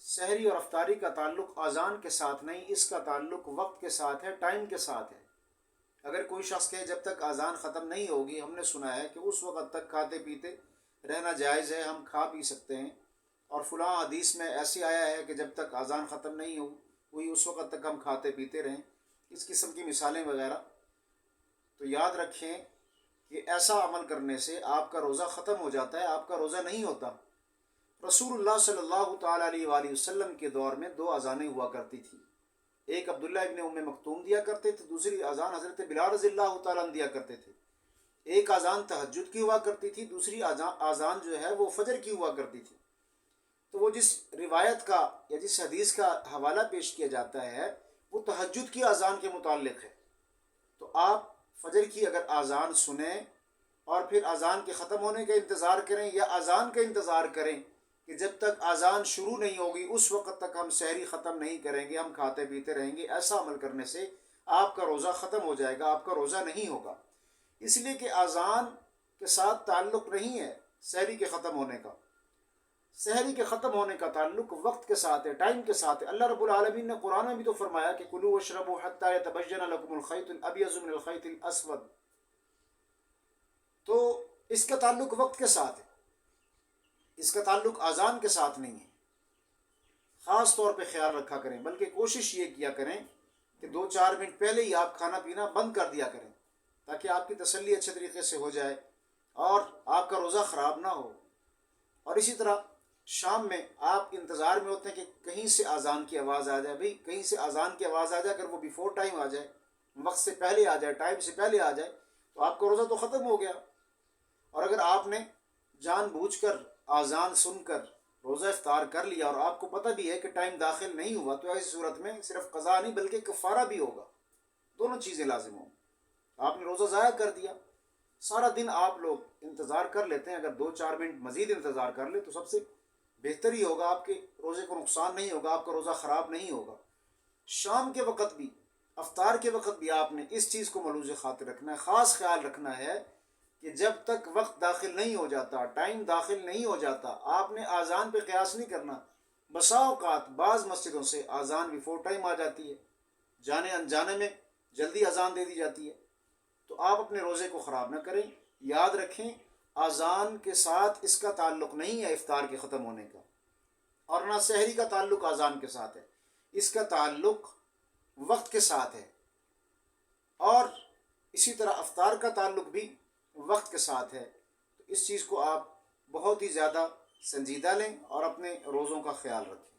سحری اور افطاری کا تعلق اذان کے ساتھ نہیں، اس کا تعلق وقت کے ساتھ ہے، ٹائم کے ساتھ ہے۔ اگر کوئی شخص کہے جب تک اذان ختم نہیں ہوگی، ہم نے سنا ہے کہ اس وقت تک کھاتے پیتے رہنا جائز ہے، ہم کھا پی سکتے ہیں، اور فلاں حدیث میں ایسے آیا ہے کہ جب تک اذان ختم نہیں ہوئی اس وقت تک ہم کھاتے پیتے رہیں، اس قسم کی مثالیں وغیرہ، تو یاد رکھیں کہ ایسا عمل کرنے سے آپ کا روزہ ختم ہو جاتا ہے، آپ کا روزہ نہیں ہوتا۔ رسول اللہ صلی اللہ تعالیٰ علیہ وآلہ وسلم کے دور میں دو اذانیں ہوا کرتی تھی، ایک عبداللہ ابن ام مکتوم دیا کرتے تھے، دوسری اذان حضرت بلال رضی اللہ تعالیٰ عنہ دیا کرتے تھے۔ ایک اذان تہجد کی ہوا کرتی تھی، دوسری اذان جو ہے وہ فجر کی ہوا کرتی تھی۔ تو وہ جس روایت کا یا جس حدیث کا حوالہ پیش کیا جاتا ہے وہ تہجد کی اذان کے متعلق ہے۔ تو آپ فجر کی اگر اذان سنیں اور پھر اذان کے ختم ہونے کا انتظار کریں، یا اذان کا انتظار کریں کہ جب تک اذان شروع نہیں ہوگی اس وقت تک ہم سحری ختم نہیں کریں گے، ہم کھاتے پیتے رہیں گے، ایسا عمل کرنے سے آپ کا روزہ ختم ہو جائے گا، آپ کا روزہ نہیں ہوگا۔ اس لیے کہ اذان کے ساتھ تعلق نہیں ہے سحری کے ختم ہونے کا، سحری کے ختم ہونے کا تعلق وقت کے ساتھ ہے، ٹائم کے ساتھ ہے۔ اللہ رب العالمین نے قرآن میں بھی تو فرمایا کہ کلوا واشربوا حتی یتبین لکم الخیط الابیض من الخیط الاسود، تو اس کا تعلق وقت کے ساتھ ہے، اس کا تعلق اذان کے ساتھ نہیں ہے۔ خاص طور پہ خیال رکھا کریں، بلکہ کوشش یہ کیا کریں کہ 2-4 منٹ پہلے ہی آپ کھانا پینا بند کر دیا کریں، تاکہ آپ کی تسلی اچھے طریقے سے ہو جائے اور آپ کا روزہ خراب نہ ہو۔ اور اسی طرح شام میں آپ انتظار میں ہوتے ہیں کہ کہیں سے اذان کی آواز آ جائے، بھئی کہیں سے اذان کی آواز آ جائے، اگر وہ بیفور ٹائم آ جائے، وقت سے پہلے آ جائے، ٹائم سے پہلے آ جائے، تو آپ کا روزہ تو ختم ہو گیا۔ اور اگر آپ نے جان بوجھ کر اذان سن کر روزہ افطار کر لیا اور آپ کو پتہ بھی ہے کہ ٹائم داخل نہیں ہوا، تو ایسی صورت میں صرف قضا نہیں بلکہ کفارہ بھی ہوگا، دونوں چیزیں لازم ہوں۔ آپ نے روزہ ضائع کر دیا، سارا دن آپ لوگ انتظار کر لیتے ہیں، اگر 2-4 منٹ مزید انتظار کر لیں تو سب سے بہتر ہی ہوگا، آپ کے روزے کو نقصان نہیں ہوگا، آپ کا روزہ خراب نہیں ہوگا۔ شام کے وقت بھی، افطار کے وقت بھی آپ نے اس چیز کو ملوز خاطر رکھنا ہے، خاص خیال رکھنا ہے کہ جب تک وقت داخل نہیں ہو جاتا، ٹائم داخل نہیں ہو جاتا، آپ نے اذان پہ قیاس نہیں کرنا۔ بسا اوقات بعض مسجدوں سے اذان بیفور ٹائم آ جاتی ہے، جانے انجانے میں جلدی اذان دے دی جاتی ہے، تو آپ اپنے روزے کو خراب نہ کریں۔ یاد رکھیں اذان کے ساتھ اس کا تعلق نہیں ہے افطار کے ختم ہونے کا، اور نہ سحری کا تعلق اذان کے ساتھ ہے، اس کا تعلق وقت کے ساتھ ہے، اور اسی طرح افطار کا تعلق بھی وقت کے ساتھ ہے۔ تو اس چیز کو آپ بہت ہی زیادہ سنجیدہ لیں اور اپنے روزوں کا خیال رکھیں۔